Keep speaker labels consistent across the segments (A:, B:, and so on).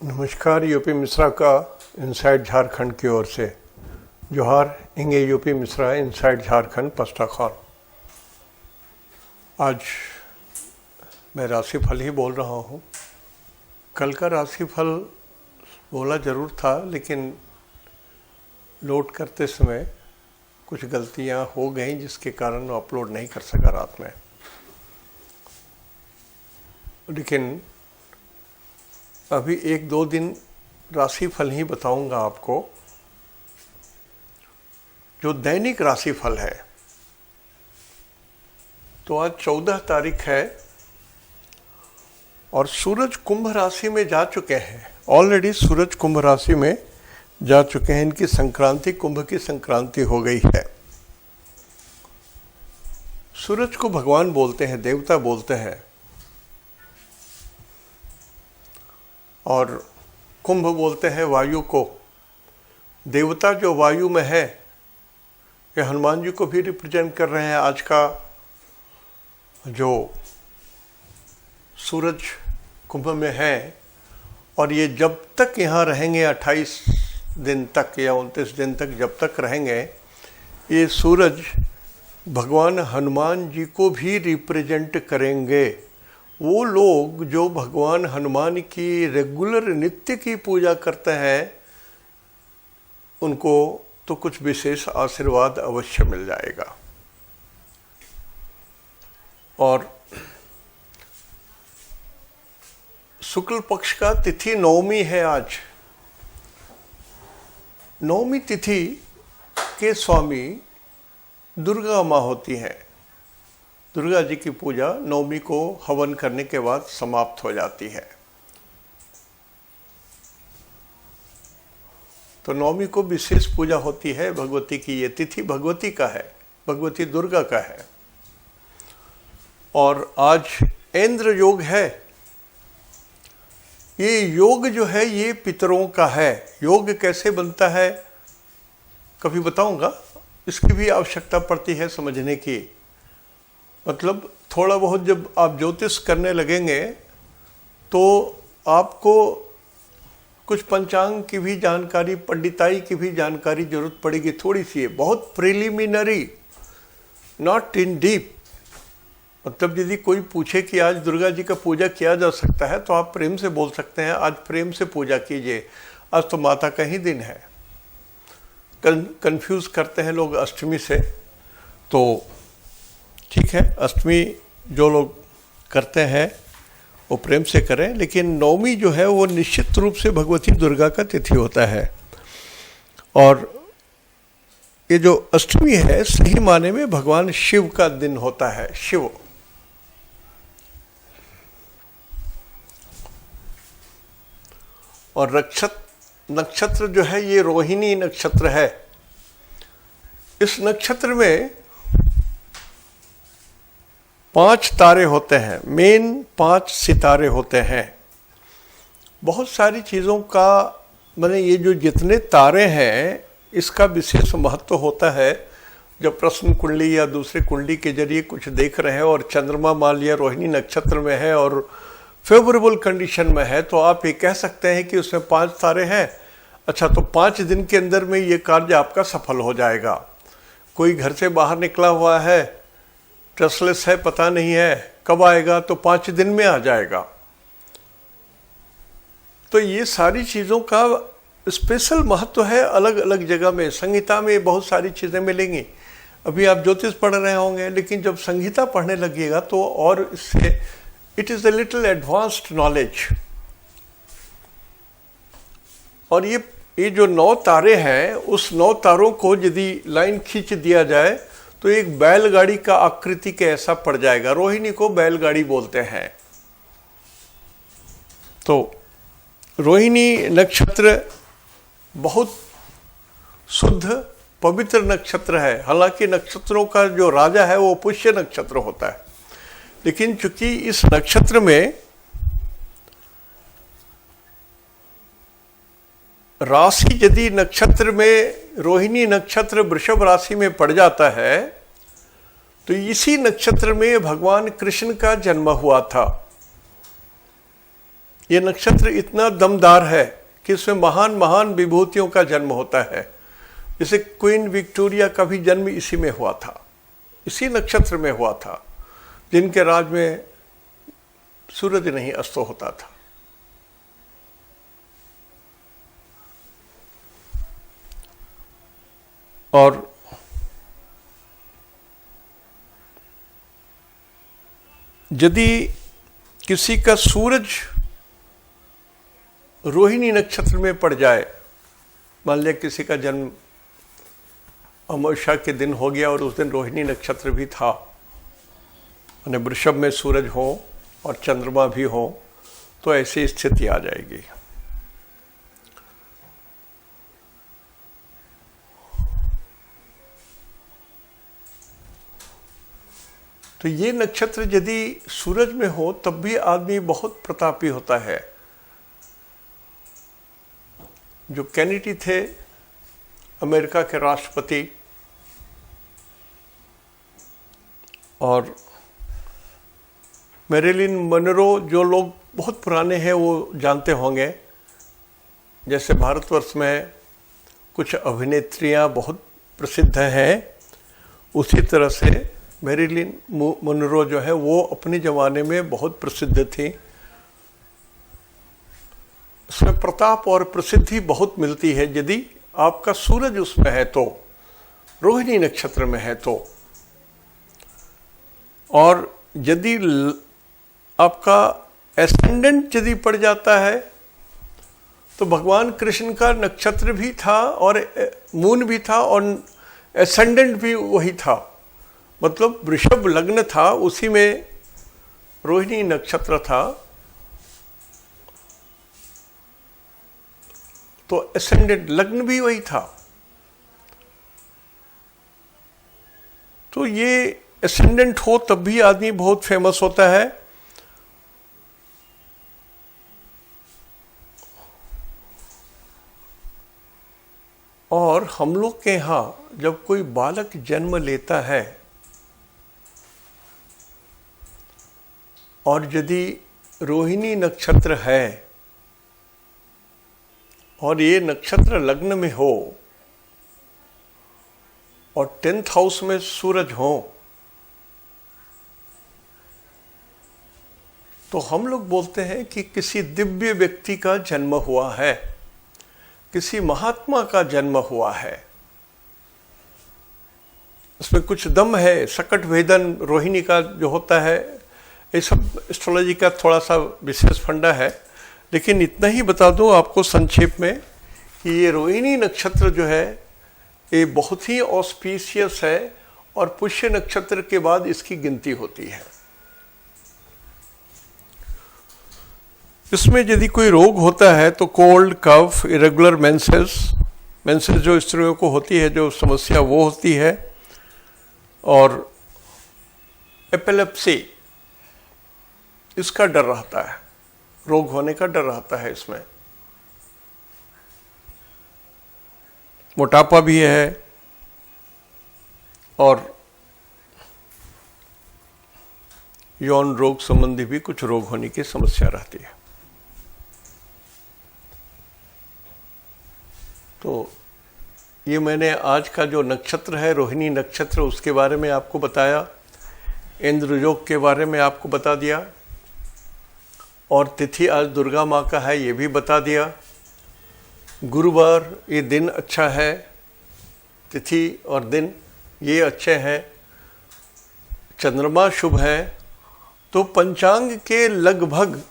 A: नमस्कार। यूपी मिश्रा का इनसाइड झारखंड की ओर से जोहार। इंगे यूपी मिश्रा इनसाइड झारखंड पस्ताखान। आज मैं राशिफल ही बोल रहा हूँ। कल का राशिफल बोला ज़रूर था, लेकिन लोड करते समय कुछ गलतियाँ हो गई जिसके कारण अपलोड नहीं कर सका रात में। लेकिन अभी 1-2 दिन राशिफल ही बताऊंगा आपको। जो दैनिक राशिफल है, तो आज 14 तारीख है और सूरज कुंभ राशि में जा चुके हैं। ऑलरेडी सूरज कुंभ राशि में जा चुके हैं। इनकी संक्रांति, कुंभ की संक्रांति हो गई है। सूरज को भगवान बोलते हैं, देवता बोलते हैं, और कुंभ बोलते हैं वायु को। देवता जो वायु में है, ये हनुमान जी को भी रिप्रेजेंट कर रहे हैं। आज का जो सूरज कुंभ में है, और ये जब तक यहाँ रहेंगे 28 दिन तक या 29 दिन तक जब तक रहेंगे, ये सूरज भगवान हनुमान जी को भी रिप्रेजेंट करेंगे। वो लोग जो भगवान हनुमान की रेगुलर नित्य की पूजा करते हैं, उनको तो कुछ विशेष आशीर्वाद अवश्य मिल जाएगा। और शुक्ल पक्ष का तिथि नवमी है आज। नवमी तिथि के स्वामी दुर्गा माँ होती हैं। दुर्गा जी की पूजा नवमी को हवन करने के बाद समाप्त हो जाती है। तो नवमी को विशेष पूजा होती है भगवती की। ये तिथि भगवती का है, भगवती दुर्गा का है। और आज इंद्र योग है। ये योग जो है ये पितरों का है। योग कैसे बनता है कभी बताऊंगा। इसकी भी आवश्यकता पड़ती है समझने की। मतलब थोड़ा बहुत जब आप ज्योतिष करने लगेंगे तो आपको कुछ पंचांग की भी जानकारी, पंडिताई की भी जानकारी जरूरत पड़ेगी। थोड़ी सी है, बहुत प्रिलिमिनरी, नॉट इन डीप। मतलब यदि कोई पूछे कि आज दुर्गा जी का पूजा किया जा सकता है, तो आप प्रेम से बोल सकते हैं आज प्रेम से पूजा कीजिए, आज तो माता का ही दिन है। कंफ्यूज करते हैं लोग अष्टमी से, तो ठीक है, अष्टमी जो लोग करते हैं वो प्रेम से करें। लेकिन नवमी जो है वो निश्चित रूप से भगवती दुर्गा का तिथि होता है। और ये जो अष्टमी है, सही माने में भगवान शिव का दिन होता है। शिव और नक्षत्र जो है ये रोहिणी नक्षत्र है। इस नक्षत्र में 5 तारे होते हैं। मेन 5 सितारे होते हैं। बहुत सारी चीज़ों का माने ये जो जितने तारे हैं, इसका विशेष महत्व होता है। जब प्रश्न कुंडली या दूसरे कुंडली के जरिए कुछ देख रहे हैं और चंद्रमा मान लिया रोहिणी नक्षत्र में है और फेवरेबल कंडीशन में है, तो आप ये कह सकते हैं कि उसमें 5 तारे हैं। अच्छा, तो 5 दिन के अंदर में ये कार्य आपका सफल हो जाएगा। कोई घर से बाहर निकला हुआ है, ट्रस्टलेस है, पता नहीं है कब आएगा, तो 5 दिन में आ जाएगा। तो ये सारी चीज़ों का स्पेशल महत्व है अलग अलग जगह में। संहिता में बहुत सारी चीज़ें मिलेंगी। अभी आप ज्योतिष पढ़ रहे होंगे, लेकिन जब संहिता पढ़ने लगिएगा तो और इससे it is a little advanced knowledge. और ये जो 9 तारे हैं, उस 9 तारों को यदि लाइन खींच दिया जाए तो एक बैलगाड़ी का आकृति के ऐसा पड़ जाएगा। रोहिणी को बैलगाड़ी बोलते हैं। तो रोहिणी नक्षत्र बहुत शुद्ध पवित्र नक्षत्र है। हालांकि नक्षत्रों का जो राजा है वो पुष्य नक्षत्र होता है, लेकिन चूंकि इस नक्षत्र में राशि यदि नक्षत्र में रोहिणी नक्षत्र वृषभ राशि में पड़ जाता है, तो इसी नक्षत्र में भगवान कृष्ण का जन्म हुआ था। ये नक्षत्र इतना दमदार है कि इसमें महान महान विभूतियों का जन्म होता है। जैसे क्वीन विक्टोरिया का भी जन्म इसी में हुआ था, इसी नक्षत्र में हुआ था, जिनके राज में सूरज नहीं अस्त होता था। और यदि किसी का सूरज रोहिणी नक्षत्र में पड़ जाए, मान लिया किसी का जन्म अमावस्या के दिन हो गया और उस दिन रोहिणी नक्षत्र भी था, यानी वृषभ में सूरज हो और चंद्रमा भी हो, तो ऐसी स्थिति आ जाएगी। तो ये नक्षत्र यदि सूरज में हो तब भी आदमी बहुत प्रतापी होता है। जो कैनेडी थे, अमेरिका के राष्ट्रपति, और मैरिलिन मनरो, जो लोग बहुत पुराने हैं वो जानते होंगे। जैसे भारतवर्ष में कुछ अभिनेत्रियां बहुत प्रसिद्ध हैं, उसी तरह से मैरिलिन मनरो जो है वो अपने ज़माने में बहुत प्रसिद्ध थी। उसमें प्रताप और प्रसिद्धि बहुत मिलती है यदि आपका सूरज उसमें है तो, रोहिणी नक्षत्र में है तो। और यदि आपका एसेंडेंट यदि पड़ जाता है तो भगवान कृष्ण का नक्षत्र भी था और मून भी था और एसेंडेंट भी वही था, मतलब वृषभ लग्न था, उसी में रोहिणी नक्षत्र था, तो एसेंडेंट लग्न भी वही था। तो ये एसेंडेंट हो तब भी आदमी बहुत फेमस होता है। और हम लोग के यहाँ जब कोई बालक जन्म लेता है और यदि रोहिणी नक्षत्र है और ये नक्षत्र लग्न में हो और 10th हाउस में सूरज हो, तो हम लोग बोलते हैं कि किसी दिव्य व्यक्ति का जन्म हुआ है, किसी महात्मा का जन्म हुआ है। उसमें कुछ दम है। सकट भेदन रोहिणी का जो होता है, ये सब एस्ट्रोलॉजी का थोड़ा सा विशेष फंडा है, लेकिन इतना ही बता दूं आपको संक्षेप में कि ये रोहिणी नक्षत्र जो है ये बहुत ही ऑस्पिशियस है और पुष्य नक्षत्र के बाद इसकी गिनती होती है। इसमें यदि कोई रोग होता है तो कोल्ड, कफ, इरेगुलर मेंसेस जो स्त्रियों को होती है, जो समस्या वो होती है, और एपिलेप्सी, इसका डर रहता है, रोग होने का डर रहता है। इसमें मोटापा भी है और यौन रोग संबंधी भी कुछ रोग होने की समस्या रहती है। तो ये मैंने आज का जो नक्षत्र है रोहिणी नक्षत्र, उसके बारे में आपको बताया, इंद्र योग के बारे में आपको बता दिया, और तिथि आज दुर्गा माँ का है ये भी बता दिया। गुरुवार ये दिन अच्छा है, तिथि और दिन ये अच्छे हैं, चंद्रमा शुभ है। तो पंचांग के लगभग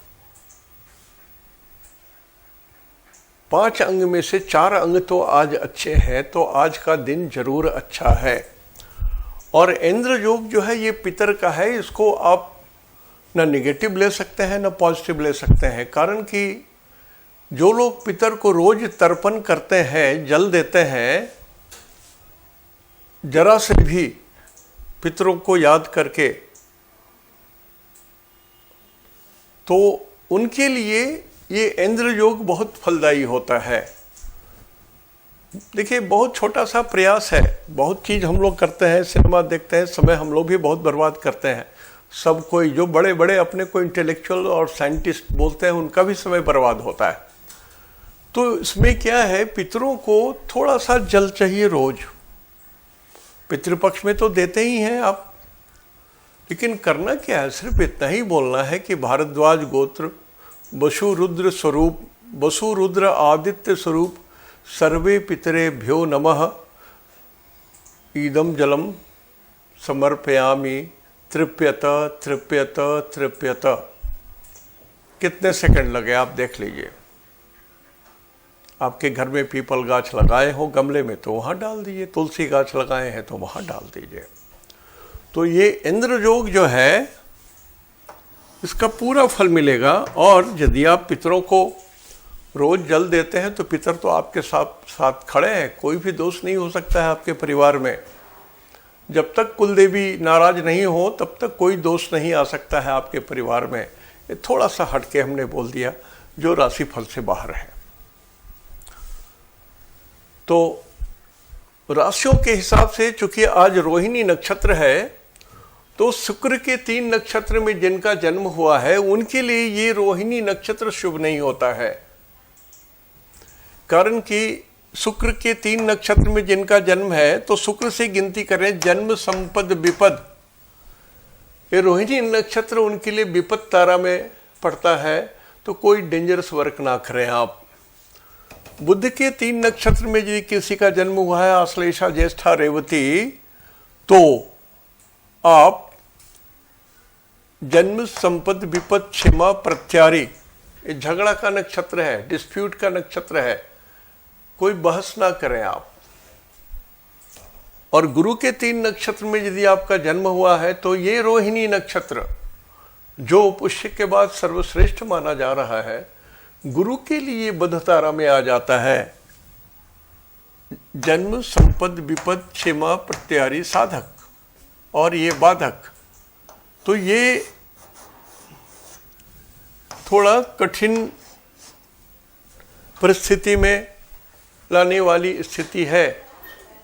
A: 5 अंग में से 4 अंग तो आज अच्छे हैं, तो आज का दिन जरूर अच्छा है। और इंद्र योग जो है ये पितर का है, इसको आप ना निगेटिव ले सकते हैं ना पॉजिटिव ले सकते हैं, कारण कि जो लोग पितर को रोज तर्पण करते हैं, जल देते हैं, जरा से भी पितरों को याद करके, तो उनके लिए ये इंद्र योग बहुत फलदायी होता है। देखिए बहुत छोटा सा प्रयास है, बहुत चीज़ हम लोग करते हैं, सिनेमा देखते हैं, समय हम लोग भी बहुत बर्बाद करते हैं, सब कोई जो बड़े बड़े अपने को इंटेलेक्चुअल और साइंटिस्ट बोलते हैं उनका भी समय बर्बाद होता है। तो इसमें क्या है, पितरों को थोड़ा सा जल चाहिए रोज। पितृपक्ष में तो देते ही हैं आप, लेकिन करना क्या है, सिर्फ इतना ही बोलना है कि भारद्वाज गोत्र वसु रुद्र स्वरूप, वसु रुद्र आदित्य स्वरूप सर्वे पितरेभ्यो नमः ईदम जलम समर्पयामि तृप्यत तृप्यत तृप्यत। कितने सेकंड लगे आप देख लीजिए। आपके घर में पीपल गाछ लगाए हो गमले में तो वहाँ डाल दीजिए, तुलसी गाछ लगाए हैं तो वहाँ डाल दीजिए। तो ये इंद्र योग जो है इसका पूरा फल मिलेगा। और यदि आप पितरों को रोज जल देते हैं तो पितर तो आपके साथ साथ खड़े हैं, कोई भी दोष नहीं हो सकता है आपके परिवार में। जब तक कुलदेवी नाराज नहीं हो तब तक कोई दोष नहीं आ सकता है आपके परिवार में। ये थोड़ा सा हटके हमने बोल दिया जो राशिफल से बाहर है। तो राशियों के हिसाब से चूंकि आज रोहिणी नक्षत्र है तो शुक्र के 3 नक्षत्र में जिनका जन्म हुआ है उनके लिए ये रोहिणी नक्षत्र शुभ नहीं होता है। कारण कि शुक्र के 3 नक्षत्र में जिनका जन्म है तो शुक्र से गिनती करें जन्म संपद विपद, ये रोहिणी नक्षत्र उनके लिए विपद तारा में पड़ता है। तो कोई डेंजरस वर्क ना करें आप। बुध के 3 नक्षत्र में यदि किसी का जन्म हुआ है आश्लेषा ज्येष्ठा रेवती, तो आप जन्म संपद विपद क्षमा प्रत्यारी, ये झगड़ा का नक्षत्र है, डिस्प्यूट का नक्षत्र है, कोई बहस ना करें आप। और गुरु के 3 नक्षत्र में यदि आपका जन्म हुआ है तो ये रोहिणी नक्षत्र जो पुष्य के बाद सर्वश्रेष्ठ माना जा रहा है, गुरु के लिए बुध तारा में आ जाता है। जन्म संपद विपद क्षेमा प्रत्यारी साधक और ये बाधक। तो ये थोड़ा कठिन परिस्थिति में लाने वाली स्थिति है।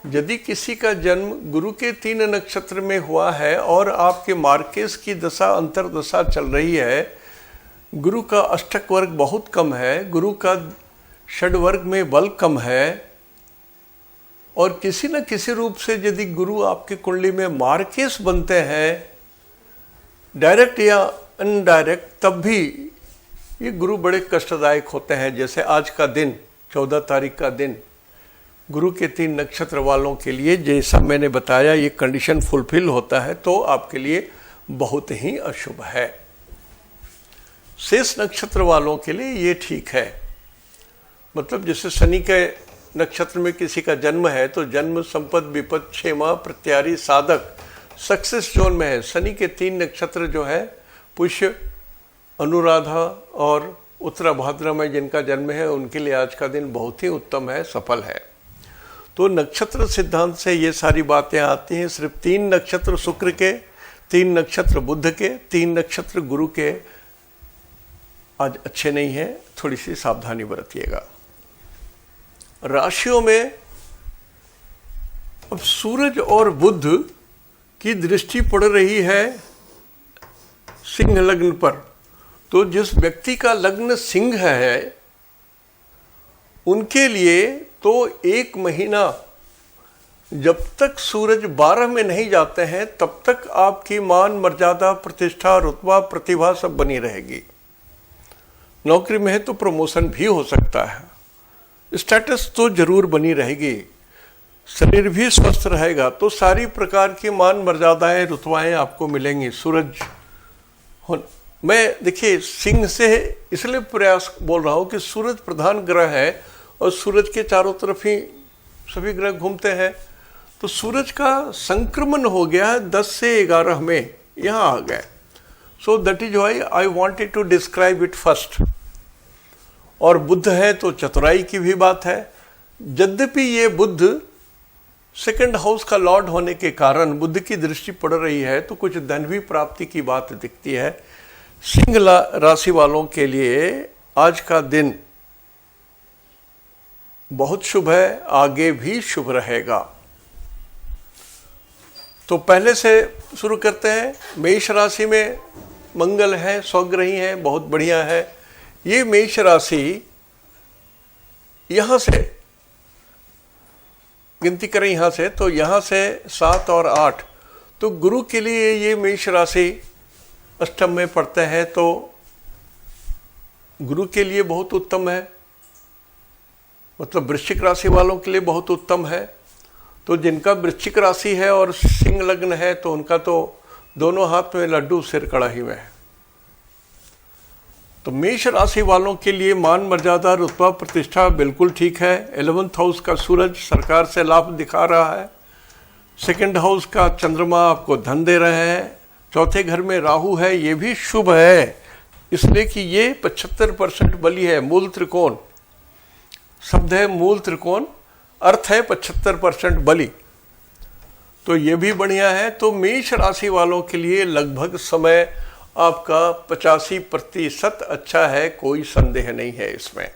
A: यदि किसी का जन्म गुरु के 3 नक्षत्र में हुआ है और आपके मार्केस की दशा अंतरदशा चल रही है, गुरु का अष्टक वर्ग बहुत कम है, गुरु का षड वर्ग में बल कम है, और किसी न किसी रूप से यदि गुरु आपकी कुंडली में मार्केस बनते हैं डायरेक्ट या इनडायरेक्ट, तब भी ये गुरु बड़े कष्टदायक होते हैं। जैसे आज का दिन 14 तारीख का दिन गुरु के 3 नक्षत्र वालों के लिए जैसा मैंने बताया ये कंडीशन फुलफिल होता है तो आपके लिए बहुत ही अशुभ है। शेष नक्षत्र वालों के लिए ये ठीक है। मतलब जैसे शनि के नक्षत्र में किसी का जन्म है तो जन्म संपद विपद क्षेमा प्रत्यारी साधक सक्सेस जोन में है। शनि के 3 नक्षत्र जो है पुष्य अनुराधा और उत्तरा भाद्रा में जिनका जन्म है उनके लिए आज का दिन बहुत ही उत्तम है, सफल है। तो नक्षत्र सिद्धांत से ये सारी बातें आती हैं। सिर्फ 3 नक्षत्र शुक्र के, 3 नक्षत्र बुध के, 3 नक्षत्र गुरु के आज अच्छे नहीं है, थोड़ी सी सावधानी बरतिएगा। राशियों में अब सूरज और बुध की दृष्टि पड़ रही है सिंह लग्न पर। तो जिस व्यक्ति का लग्न सिंह है उनके लिए तो 1 महीना जब तक सूरज 12 में नहीं जाते हैं तब तक आपकी मान मर्यादा प्रतिष्ठा रुतबा प्रतिभा सब बनी रहेगी। नौकरी में है तो प्रमोशन भी हो सकता है, स्टेटस तो जरूर बनी रहेगी, शरीर भी स्वस्थ रहेगा, तो सारी प्रकार की मान मर्यादाएं रुतबाएं आपको मिलेंगी। सूरज मैं देखिए सिंह से इसलिए प्रयास बोल रहा हूं कि सूरज प्रधान ग्रह है और सूरज के चारों तरफ ही सभी ग्रह घूमते हैं। तो सूरज का संक्रमण हो गया 10 से 11 में यहाँ आ गए। So that is why I wanted to describe it first. और बुध है तो चतुराई की भी बात है। यद्यपि ये बुध 2nd हाउस का लॉर्ड होने के कारण बुध की दृष्टि पड़ रही है तो कुछ धन भी प्राप्ति की बात दिखती है। सिंह राशि वालों के लिए आज का दिन बहुत शुभ है, आगे भी शुभ रहेगा। तो पहले से शुरू करते हैं। मेष राशि में मंगल है, स्वग्रही है, बहुत बढ़िया है। ये मेष राशि यहां से गिनती करें, यहां से तो यहां से 7 और 8, तो गुरु के लिए ये मेष राशि अष्टम में पड़ते हैं, तो गुरु के लिए बहुत उत्तम है, मतलब वृश्चिक राशि वालों के लिए बहुत उत्तम है। तो जिनका वृश्चिक राशि है और सिंह लग्न है तो उनका तो दोनों हाथ में लड्डू सिर कड़ाही में है। तो मेष राशि वालों के लिए मान मर्यादा रुतबा प्रतिष्ठा बिल्कुल ठीक है। 11th हाउस का सूरज सरकार से लाभ दिखा रहा है। 2nd हाउस का चंद्रमा आपको धन दे रहे हैं। चौथे घर में राहु है, ये भी शुभ है, इसलिए कि ये 75% बली है। मूल त्रिकोण शब्द है, मूल त्रिकोण अर्थ है 75% बली, तो ये भी बढ़िया है। तो मेष राशि वालों के लिए लगभग समय आपका 85% अच्छा है, कोई संदेह नहीं है इसमें।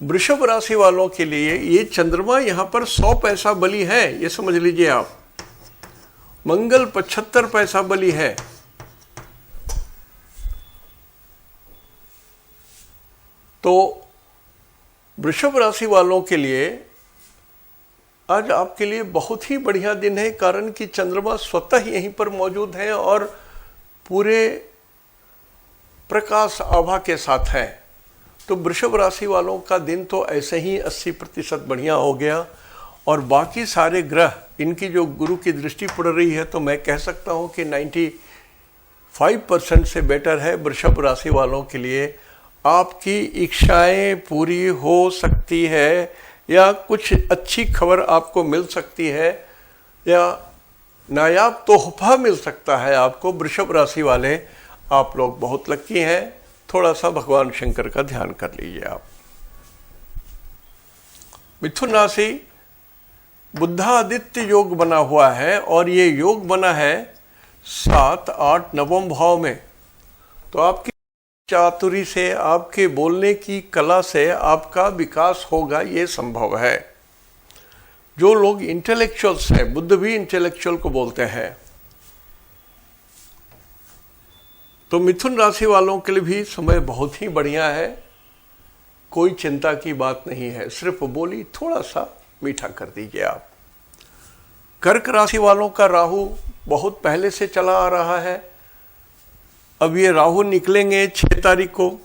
A: वृषभ राशि वालों के लिए ये चंद्रमा यहां पर 100 पैसा बली है, ये समझ लीजिए आप। मंगल 75 पैसा बली है। तो वृषभ राशि वालों के लिए आज आपके लिए बहुत ही बढ़िया दिन है, कारण कि चंद्रमा स्वतः यहीं पर मौजूद है और पूरे प्रकाश आभा के साथ है। तो वृषभ राशि वालों का दिन तो ऐसे ही 80% बढ़िया हो गया। और बाकी सारे ग्रह, इनकी जो गुरु की दृष्टि पड़ रही है, तो मैं कह सकता हूं कि 95% से बेटर है वृषभ राशि वालों के लिए। आपकी इच्छाएं पूरी हो सकती है, या कुछ अच्छी खबर आपको मिल सकती है, या नायाब तोहफा मिल सकता है आपको। वृषभ राशि वाले आप लोग बहुत लकी हैं। थोड़ा सा भगवान शंकर का ध्यान कर लीजिए आप। मिथुन राशि बुधादित्य योग बना हुआ है, और ये योग बना है 7, 8, 9वें भाव में। तो आपकी चातुरी से, आपके बोलने की कला से आपका विकास होगा, ये संभव है। जो लोग इंटेलेक्चुअल्स हैं, बुद्ध भी इंटेलेक्चुअल को बोलते हैं, तो मिथुन राशि वालों के लिए भी समय बहुत ही बढ़िया है। कोई चिंता की बात नहीं है, सिर्फ बोली थोड़ा सा मीठा कर दीजिए आप। कर्क राशि वालों का राहु बहुत पहले से चला आ रहा है। अब ये राहु निकलेंगे 6 तारीख को,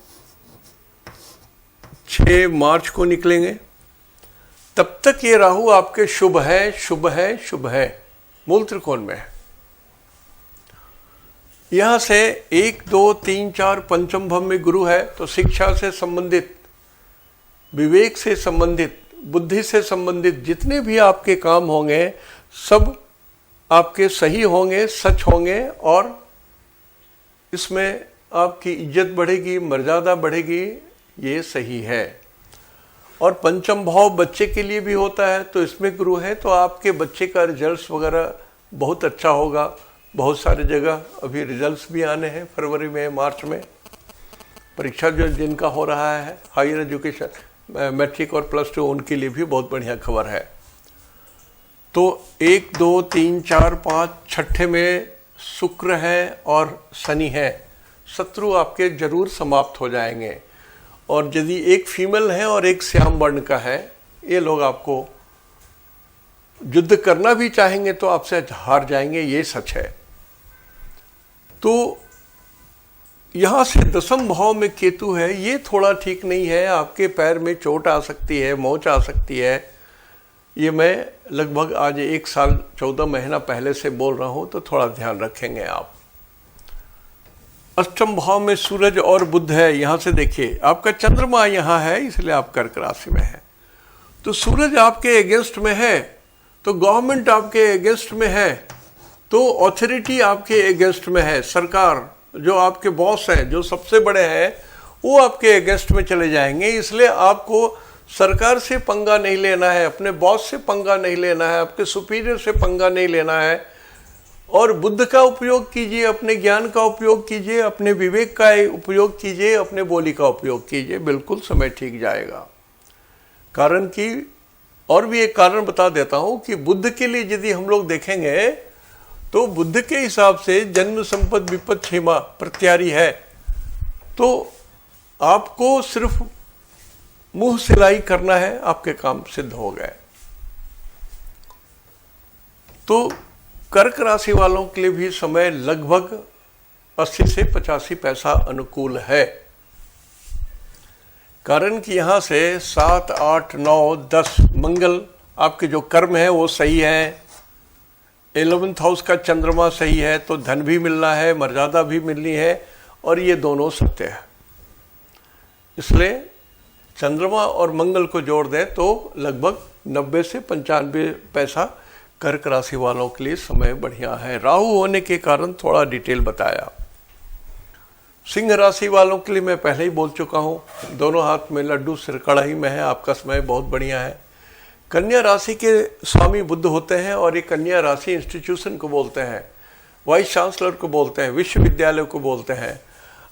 A: 6 मार्च को निकलेंगे। तब तक ये राहु आपके शुभ है, शुभ है, शुभ है, मूल त्रिकोण में है। यहां से 1, 2, 3, 4 पंचम भाव में गुरु है, तो शिक्षा से संबंधित, विवेक से संबंधित, बुद्धि से संबंधित जितने भी आपके काम होंगे सब आपके सही होंगे, सच होंगे, और इसमें आपकी इज्जत बढ़ेगी, मर्यादा बढ़ेगी, ये सही है। और पंचम भाव बच्चे के लिए भी होता है, तो इसमें गुरु है, तो आपके बच्चे का रिजल्ट्स वगैरह बहुत अच्छा होगा। बहुत सारी जगह अभी रिजल्ट्स भी आने हैं, फरवरी में, मार्च में। परीक्षा जो जिनका हो रहा है हायर एजुकेशन, मैट्रिक और +2, उनके लिए भी बहुत बढ़िया खबर है। तो 1, 2, 3, 4, 5 छठे में शुक्र है और शनि है। शत्रु आपके जरूर समाप्त हो जाएंगे। और यदि एक फीमेल है और एक श्याम वर्ण का है, ये लोग आपको युद्ध करना भी चाहेंगे तो आपसे हार जाएंगे, ये सच है। तो यहां से 10वें भाव में केतु है, ये थोड़ा ठीक नहीं है। आपके पैर में चोट आ सकती है, मोच आ सकती है। ये मैं लगभग आज 1 साल 14 महीना पहले से बोल रहा हूं, तो थोड़ा ध्यान रखेंगे आप। अष्टम भाव में सूरज और बुध है। यहां से देखिए, आपका चंद्रमा यहां है, इसलिए आप कर्क राशि में है। तो सूरज आपके अगेंस्ट में है, तो गवर्नमेंट आपके अगेंस्ट में है, तो अथॉरिटी आपके अगेंस्ट में है। सरकार, जो आपके बॉस हैं, जो सबसे बड़े हैं, वो आपके अगेंस्ट में चले जाएंगे। इसलिए आपको सरकार से पंगा नहीं लेना है, अपने बॉस से पंगा नहीं लेना है, आपके सुपीरियर से पंगा नहीं लेना है। और बुद्ध का उपयोग कीजिए, अपने ज्ञान का उपयोग कीजिए, अपने विवेक का उपयोग कीजिए, अपने बोली का उपयोग कीजिए, बिल्कुल समय ठीक जाएगा। कारण कि और भी एक कारण बता देता हूं कि बुद्ध के लिए यदि हम लोग देखेंगे तो बुध के हिसाब से जन्म संपद विपद क्षेमा प्रत्यारी है, तो आपको सिर्फ मुंह सिलाई करना है, आपके काम सिद्ध हो गए। तो कर्क राशि वालों के लिए भी समय लगभग 80 से 85 पैसा अनुकूल है, कारण कि यहां से 7, 8, 9, 10 मंगल आपके जो कर्म है वो सही है, 11th हाउस का चंद्रमा सही है, तो धन भी मिलना है, मर्यादा भी मिलनी है, और ये दोनों सत्य है। इसलिए चंद्रमा और मंगल को जोड़ दें तो लगभग 90 से 95 पैसा कर्क राशि वालों के लिए समय बढ़िया है। राहु होने के कारण थोड़ा डिटेल बताया। सिंह राशि वालों के लिए मैं पहले ही बोल चुका हूँ, दोनों हाथ में लड्डू सिर कढ़ाई में है, आपका समय बहुत बढ़िया है। कन्या राशि के स्वामी बुध होते हैं, और ये कन्या राशि इंस्टीट्यूशन को बोलते हैं, वाइस चांसलर को बोलते हैं, विश्वविद्यालय को बोलते हैं।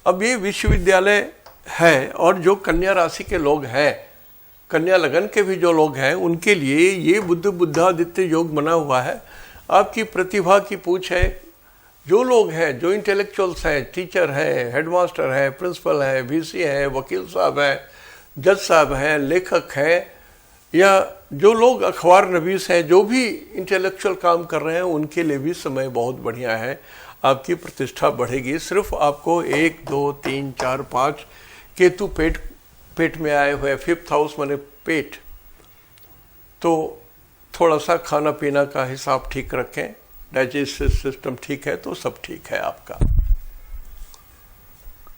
A: अब ये विश्वविद्यालय है, और जो कन्या राशि के लोग हैं, कन्या लगन के भी जो लोग हैं, उनके लिए ये बुध बुद्धादित्य योग बना हुआ है। आपकी प्रतिभा की पूछ है। जो लोग हैं, जो इंटेलेक्चुअल्स हैं, टीचर हैं, हेडमास्टर हैं, प्रिंसिपल हैं, वीसी हैं, वकील साहब हैं, जज साहब हैं, लेखक हैं, या जो लोग अखबार नवीस हैं, जो भी इंटेलेक्चुअल काम कर रहे हैं, उनके लिए भी समय बहुत बढ़िया है। आपकी प्रतिष्ठा बढ़ेगी। सिर्फ आपको 1, 2, 3, 4, 5 केतु पेट में आए हुए, 5th हाउस माने पेट, तो थोड़ा सा खाना पीना का हिसाब ठीक रखें, डाइजेस्टिव सिस्टम ठीक है तो सब ठीक है आपका।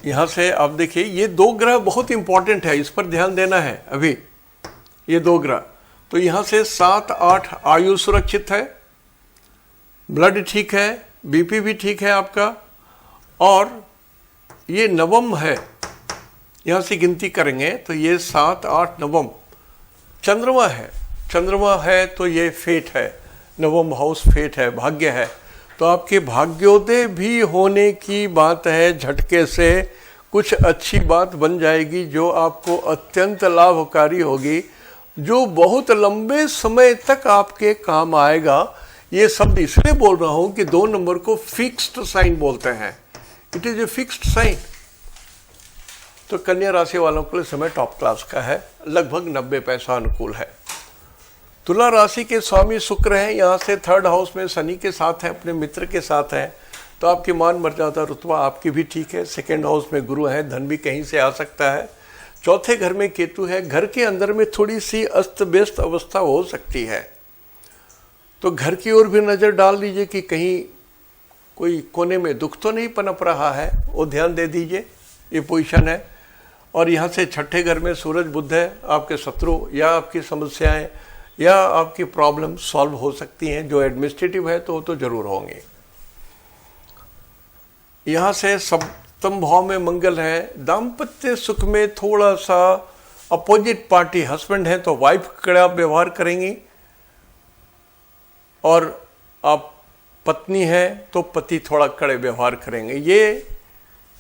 A: यहां से आप देखिए, ये 2 ग्रह बहुत इंपॉर्टेंट है, इस पर ध्यान देना है। अभी ये 2 ग्रह, तो यहां से 7, 8 आयु सुरक्षित है, ब्लड ठीक है, बीपी भी ठीक है आपका, और ये नवम है, यहां से गिनती करेंगे तो ये 7, 8 नवम चंद्रमा है। चंद्रमा है तो ये फेट है, नवम हाउस फेट है, भाग्य है। तो आपके भाग्योदय भी होने की बात है। झटके से कुछ अच्छी बात बन जाएगी जो आपको अत्यंत लाभकारी होगी, जो बहुत लंबे समय तक आपके काम आएगा। ये शब्द इसलिए बोल रहा हूं कि 2 नंबर को फिक्स्ड साइन बोलते हैं, it is a fixed sign. तो कन्या राशि वालों के लिए समय टॉप क्लास का है, लगभग 90 पैसा अनुकूल है। तुला राशि के स्वामी शुक्र हैं, यहाँ से 3rd हाउस में शनि के साथ है, अपने मित्र के साथ है, तो आपकी मान मर्यादा रुतबा आपकी भी ठीक है। 2nd हाउस में गुरु है, धन भी कहीं से आ सकता है। 4थे घर में केतु है, घर के अंदर में थोड़ी सी अस्त व्यस्त अवस्था हो सकती है, तो घर की ओर भी नज़र डाल लीजिए कि कहीं कोई कोने में दुख तो नहीं पनप रहा है, वो ध्यान दे दीजिए। ये पोजीशन है। और यहाँ से 6ठे घर में सूरज बुध है, आपके शत्रु या आपकी समस्याएं या आपकी प्रॉब्लम सॉल्व हो सकती हैं। जो एडमिनिस्ट्रेटिव है तो वो तो जरूर होंगे। यहाँ से 7म भाव में मंगल है, दाम्पत्य सुख में थोड़ा सा अपोजिट पार्टी हस्बैंड है तो वाइफ कड़ा व्यवहार करेंगी, और आप पत्नी है तो पति थोड़ा कड़े व्यवहार करेंगे। ये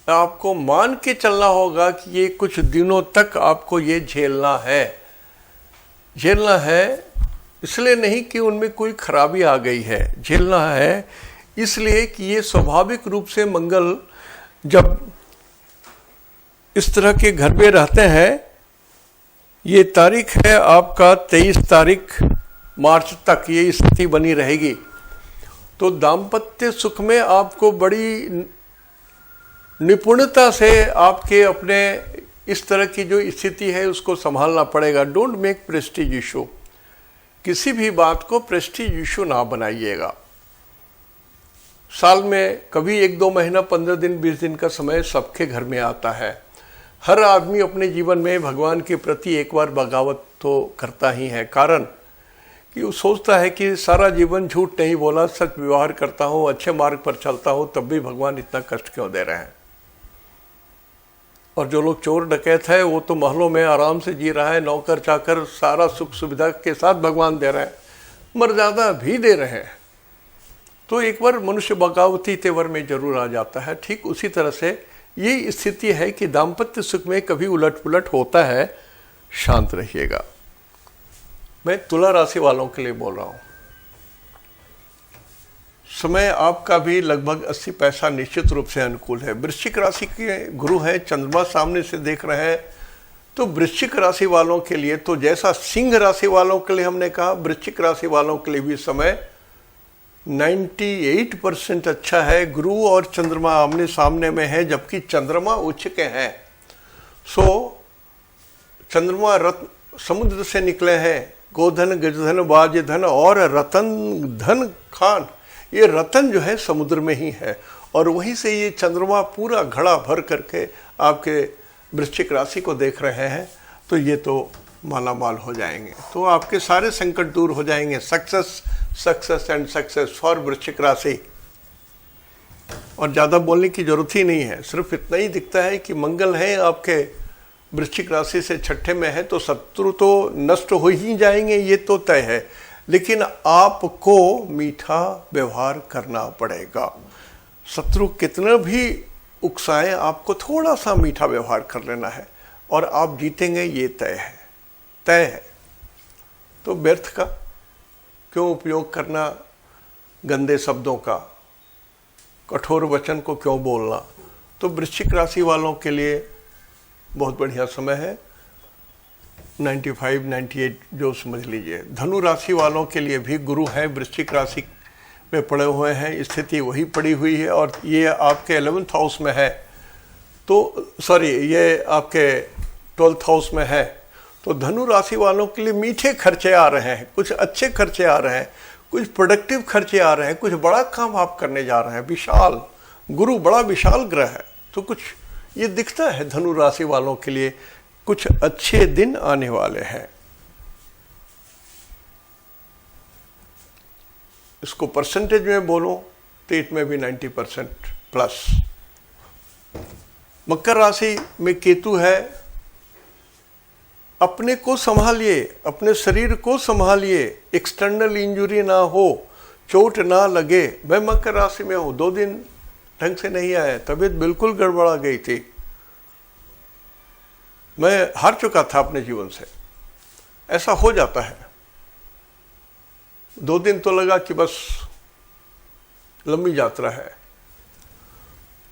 A: आपको मान के चलना होगा कि ये कुछ दिनों तक आपको ये झेलना है इसलिए नहीं कि उनमें कोई खराबी आ गई है, झेलना है इसलिए कि ये स्वाभाविक रूप से मंगल जब इस तरह के घर में रहते हैं, ये तारीख है आपका 23 तारीख मार्च तक ये स्थिति बनी रहेगी। तो दाम्पत्य सुख में आपको बड़ी निपुणता से आपके अपने इस तरह की जो स्थिति है उसको संभालना पड़ेगा। डोंट मेक प्रेस्टीज इशू, किसी भी बात को प्रेस्टीज इशू ना बनाइएगा। साल में कभी 1-2 महीना, 15 दिन, 20 दिन का समय सबके घर में आता है। हर आदमी अपने जीवन में भगवान के प्रति एक बार बगावत तो करता ही है, कारण कि वो सोचता है कि सारा जीवन झूठ नहीं बोला, सच व्यवहार करता हूँ, अच्छे मार्ग पर चलता हूँ, तब भी भगवान इतना कष्ट क्यों दे रहे हैं। और जो लोग चोर डकैत है वो तो महलों में आराम से जी रहा है, नौकर चाकर सारा सुख सुविधा के साथ भगवान दे रहे हैं, मर्यादा भी दे रहे हैं। तो एक बार मनुष्य बगावती तेवर में जरूर आ जाता है। ठीक उसी तरह से ये स्थिति है कि दाम्पत्य सुख में कभी उलट पुलट होता है, शांत रहिएगा। मैं तुला राशि वालों के लिए बोल रहा हूं। समय आपका भी लगभग 80 पैसा निश्चित रूप से अनुकूल है। वृश्चिक राशि के गुरु हैं, चंद्रमा सामने से देख रहे हैं, तो वृश्चिक राशि वालों के लिए तो जैसा सिंह राशि वालों के लिए हमने कहा, वृश्चिक राशि वालों के लिए भी समय 98% अच्छा है। गुरु और चंद्रमा आमने सामने में है, जबकि चंद्रमा उच्च के हैं। सो चंद्रमा रत्न समुद्र से निकले हैं, गोधन गजधन बाजधन और रतन धन खान, ये रतन जो है समुद्र में ही है, और वहीं से ये चंद्रमा पूरा घड़ा भर करके आपके वृश्चिक राशि को देख रहे हैं। तो ये तो माला माल हो जाएंगे, तो आपके सारे संकट दूर हो जाएंगे। Success success and success for वृश्चिक राशि। और ज़्यादा बोलने की जरूरत ही नहीं है, सिर्फ इतना ही दिखता है कि मंगल है आपके वृश्चिक राशि से छठे में है, तो शत्रु तो नष्ट हो ही जाएंगे, ये तो तय है। लेकिन आपको मीठा व्यवहार करना पड़ेगा। शत्रु कितना भी उकसाए, आपको थोड़ा सा मीठा व्यवहार कर लेना है और आप जीतेंगे, ये तय है। तो व्यर्थ का क्यों उपयोग करना गंदे शब्दों का, कठोर वचन को क्यों बोलना। तो वृश्चिक राशि वालों के लिए बहुत बढ़िया समय है, 95, 98 जो समझ लीजिए। धनु राशि वालों के लिए भी गुरु है, वृश्चिक राशि में पड़े हुए हैं, स्थिति वही पड़ी हुई है, और ये आपके 11th हाउस में है, तो सॉरी ये आपके 12th हाउस में है। तो धनु राशि वालों के लिए मीठे खर्चे आ रहे हैं, कुछ अच्छे खर्चे आ रहे हैं, कुछ प्रोडक्टिव खर्चे आ रहे हैं, कुछ बड़ा काम आप करने जा रहे हैं। विशाल गुरु बड़ा विशाल ग्रह है, तो कुछ ये दिखता है धनु राशि वालों के लिए कुछ अच्छे दिन आने वाले हैं। इसको परसेंटेज में बोलो तो इट में भी 90% प्लस। मकर राशि में केतु है, अपने को संभालिए, अपने शरीर को संभालिए, एक्सटर्नल इंजुरी ना हो, चोट ना लगे। मैं मकर राशि में हूं, 2 दिन ढंग से नहीं आया, तबीयत बिल्कुल गड़बड़ा गई थी, मैं हार चुका था अपने जीवन से। ऐसा हो जाता है, 2 दिन तो लगा कि बस लंबी यात्रा है।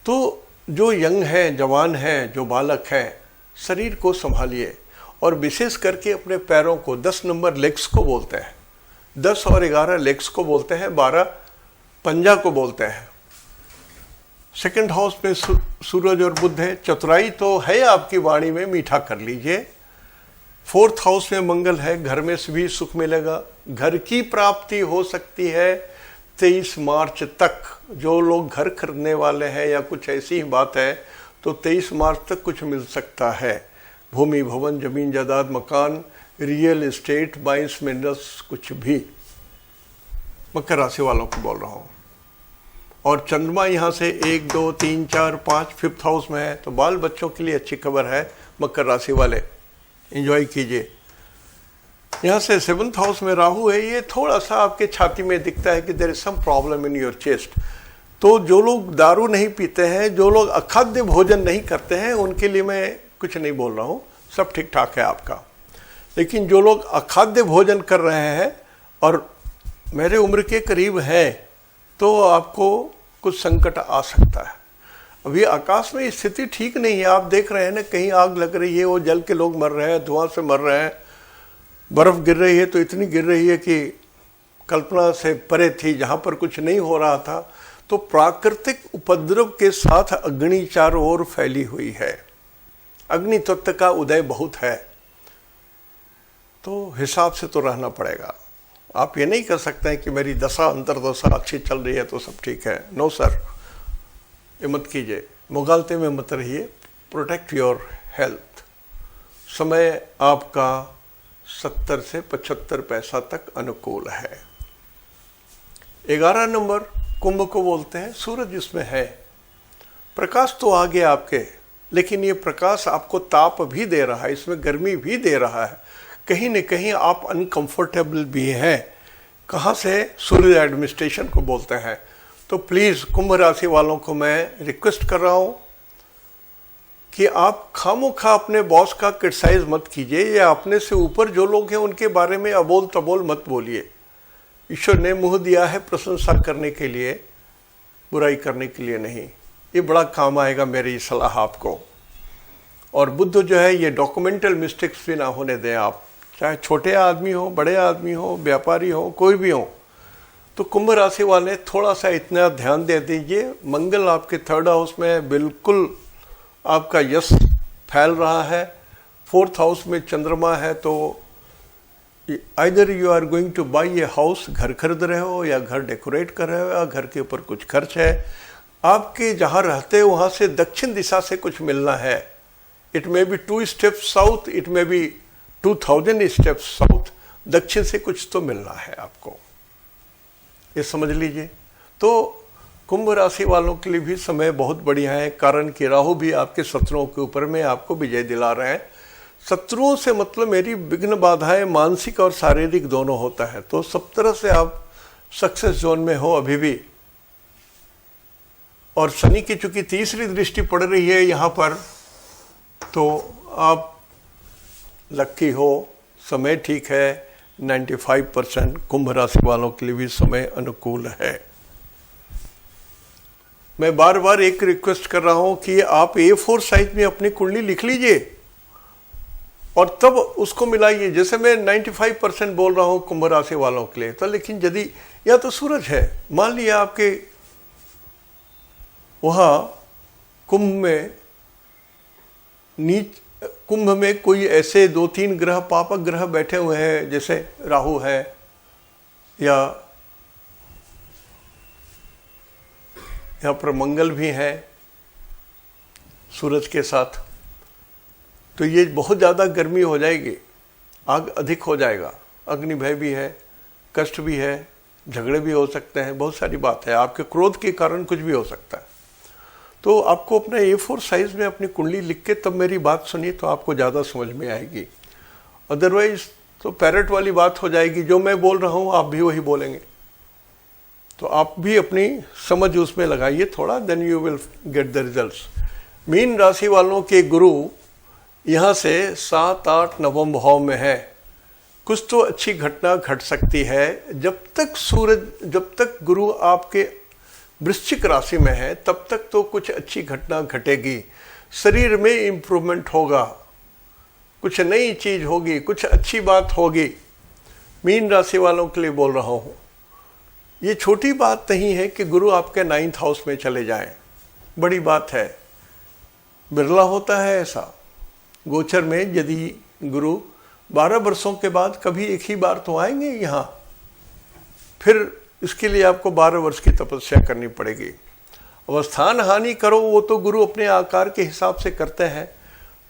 A: तो जो यंग है, जवान है, जो बालक है, शरीर को संभालिए, और विशेष करके अपने पैरों को, 10 नंबर लेग्स को बोलते हैं, 10 और 11 लेग्स को बोलते हैं, 12 पंजा को बोलते हैं। 2nd हाउस में सूरज और बुध है, चतुराई तो है आपकी वाणी में, मीठा कर लीजिए। 4th हाउस में मंगल है, घर में से भी सुख मिलेगा, घर की प्राप्ति हो सकती है 23 मार्च तक। जो लोग घर खरीदने वाले हैं या कुछ ऐसी ही बात है, तो 23 मार्च तक कुछ मिल सकता है। भूमि, भवन, जमीन जायदाद, मकान, रियल एस्टेट, माइंस, मिनरल्स, कुछ भी। मकर राशि वालों को बोल रहा हूँ। और चंद्रमा यहाँ से 1, 2, 3, 4, 5 5th हाउस में है, तो बाल बच्चों के लिए अच्छी खबर है। मकर राशि वाले एंजॉय कीजिए। यहाँ से 7th हाउस में राहु है, ये थोड़ा सा आपके छाती में दिखता है कि there is some problem in your chest. तो जो लोग दारू नहीं पीते हैं, जो लोग अखाद्य भोजन नहीं करते हैं, उनके लिए मैं कुछ नहीं बोल रहा हूँ, सब ठीक ठाक है आपका। लेकिन जो लोग अखाद्य भोजन कर रहे हैं और मेरे उम्र के करीब हैं, तो आपको कुछ संकट आ सकता है। अभी आकाश में स्थिति ठीक नहीं है, आप देख रहे हैं ना, कहीं आग लग रही है, वो जल के लोग मर रहे हैं, धुआं से मर रहे हैं, बर्फ गिर रही है तो इतनी गिर रही है कि कल्पना से परे थी, जहाँ पर कुछ नहीं हो रहा था। तो प्राकृतिक उपद्रव के साथ अग्नि चारों ओर फैली हुई है, अग्नि तत्व का उदय बहुत है, तो हिसाब से तो रहना पड़ेगा। आप ये नहीं कर सकते हैं कि मेरी दशा अंतर्दशा अच्छी चल रही है तो सब ठीक है। नो सर, ये मत कीजिए, मुगालते में मत रहिए, प्रोटेक्ट योर हेल्थ। समय आपका 70 से 75 पैसा तक अनुकूल है। 11 नंबर कुंभ को बोलते हैं, सूरज इसमें है, प्रकाश तो आ गया आपके, लेकिन ये प्रकाश आपको ताप भी दे रहा है, इसमें गर्मी भी दे रहा है, कहीं न कहीं आप अनकंफर्टेबल भी हैं। कहाँ से? सूर्य एडमिनिस्ट्रेशन को बोलते हैं। तो प्लीज़ कुंभ राशि वालों को मैं रिक्वेस्ट कर रहा हूँ कि आप खामोखा अपने बॉस का क्रिटिसाइज मत कीजिए, या अपने से ऊपर जो लोग हैं उनके बारे में अबोल तबोल मत बोलिए। ईश्वर ने मुंह दिया है प्रशंसा करने के लिए, बुराई करने के लिए नहीं। ये बड़ा काम आएगा मेरी सलाह आपको। और बुद्ध जो है ये डॉक्यूमेंटल मिस्टेक्स भी ना होने दें आप, चाहे छोटे आदमी हो, बड़े आदमी हो, व्यापारी हो, कोई भी हो। तो कुंभ राशि वाले थोड़ा सा इतना ध्यान दे दीजिए, मंगल आपके 3rd हाउस में है, बिल्कुल आपका यश फैल रहा है। 4th हाउस में चंद्रमा है, तो either you are going to buy a house, घर खरीद रहे हो या घर डेकोरेट कर रहे हो या घर के ऊपर कुछ खर्च है। आपके जहाँ रहते हो वहाँ से दक्षिण दिशा से कुछ मिलना है। It may be 2 steps south, it may be 2000 steps south, दक्षिण से कुछ तो मिलना है आपको, ये समझ लीजिए। तो कुंभ राशि वालों के लिए भी समय बहुत बढ़िया है, कारण कि राहु भी आपके शत्रुओं के ऊपर में आपको विजय दिला रहे हैं। शत्रुओं से मतलब मेरी विघ्न बाधाएं मानसिक और शारीरिक दोनों होता है, तो सब तरह से आप सक्सेस जोन में हो अभी भी। और शनि की चूंकि तीसरी दृष्टि पड़ रही है यहाँ पर, तो आप लक्की हो, समय ठीक है। 95% कुंभ राशि वालों के लिए भी समय अनुकूल है। मैं बार बार एक रिक्वेस्ट कर रहा हूं कि आप A4 साइज में अपनी कुंडली लिख लीजिए और तब उसको मिलाइए। जैसे मैं 95% बोल रहा हूं कुंभ राशि वालों के लिए, तो लेकिन यदि या तो सूरज है, मान लिया आपके वहां कुंभ में कोई ऐसे 2-3 ग्रह पापक ग्रह बैठे हुए हैं, जैसे राहु है या यहाँ पर मंगल भी है सूरज के साथ, तो ये बहुत ज़्यादा गर्मी हो जाएगी, आग अधिक हो जाएगा, अग्नि भय भी है, कष्ट भी है, झगड़े भी हो सकते हैं, बहुत सारी बात है। आपके क्रोध के कारण कुछ भी हो सकता है। तो आपको अपना A4 साइज में अपनी कुंडली लिख के तब मेरी बात सुनिए, तो आपको ज़्यादा समझ में आएगी। अदरवाइज तो पैरट वाली बात हो जाएगी, जो मैं बोल रहा हूँ आप भी वही बोलेंगे। तो आप भी अपनी समझ उसमें लगाइए थोड़ा, then you will get the results. मीन राशि वालों के गुरु यहाँ से 7-8 नवम भाव में है, कुछ तो अच्छी घटना घट सकती है। जब तक गुरु आपके वृश्चिक राशि में है तब तक तो कुछ अच्छी घटना घटेगी, शरीर में इम्प्रूवमेंट होगा, कुछ नई चीज होगी, कुछ अच्छी बात होगी। मीन राशि वालों के लिए बोल रहा हूँ, ये छोटी बात नहीं है कि गुरु आपके 9th हाउस में चले जाएं, बड़ी बात है। बिरला होता है ऐसा गोचर में, यदि गुरु 12 वर्षों के बाद कभी एक ही बार तो आएंगे यहाँ, फिर इसके लिए आपको 12 वर्ष की तपस्या करनी पड़ेगी। अवस्थान हानि करो वो तो गुरु अपने आकार के हिसाब से करते हैं,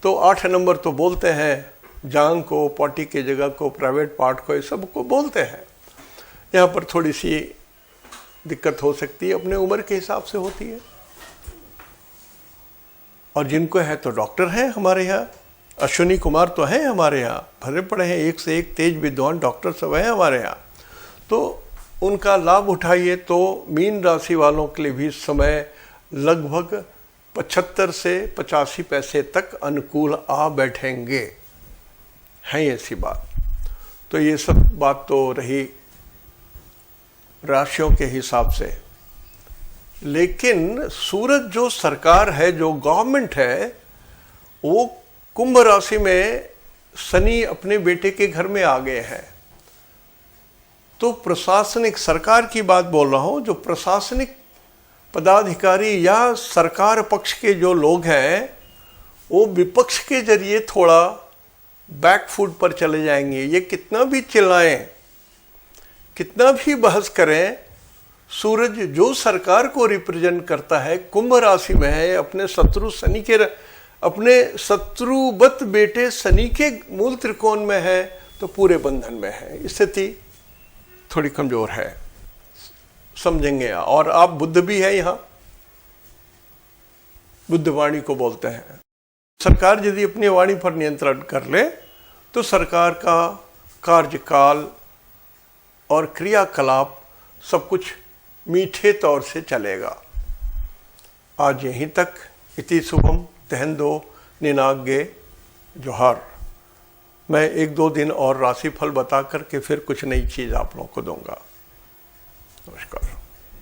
A: तो 8 नंबर तो बोलते हैं, जांग को, पॉटी के जगह को, प्राइवेट पार्ट को, ये सब को बोलते हैं। यहाँ पर थोड़ी सी दिक्कत हो सकती है, अपने उम्र के हिसाब से होती है। और जिनको है तो डॉक्टर हैं हमारे यहाँ, अश्विनी कुमार तो हैं हमारे यहाँ, भरे पड़े हैं, एक से एक तेज विद्वान डॉक्टर सब हैं हमारे यहाँ, तो उनका लाभ उठाइए। तो मीन राशि वालों के लिए भी समय लगभग 75 से 85 पैसे तक अनुकूल आ बैठेंगे, है ऐसी बात। तो ये सब बात तो रही राशियों के हिसाब से। लेकिन सूरज जो सरकार है, जो गवर्नमेंट है, वो कुंभ राशि में शनि अपने बेटे के घर में आ गए हैं। तो प्रशासनिक, सरकार की बात बोल रहा हूं, जो प्रशासनिक पदाधिकारी या सरकार पक्ष के जो लोग हैं, वो विपक्ष के जरिए थोड़ा बैकफुट पर चले जाएंगे। ये कितना भी चिल्लाएं, कितना भी बहस करें, सूरज जो सरकार को रिप्रेजेंट करता है कुंभ राशि में है, अपने शत्रुवत बेटे शनि के मूल त्रिकोण में है, तो पूरे बंधन में है। स्थिति थोड़ी कमजोर है, समझेंगे। और आप बुद्ध भी है यहाँ, बुद्ध वाणी को बोलते हैं। सरकार यदि अपनी वाणी पर नियंत्रण कर ले तो सरकार का कार्यकाल और क्रियाकलाप सब कुछ मीठे तौर से चलेगा। आज यहीं तक। इति शुभम तेहंदो निनाग्गे जोहार। मैं 1-2 दिन और राशिफल बता करके फिर कुछ नई चीज़ आप लोगों को दूंगा। नमस्कार।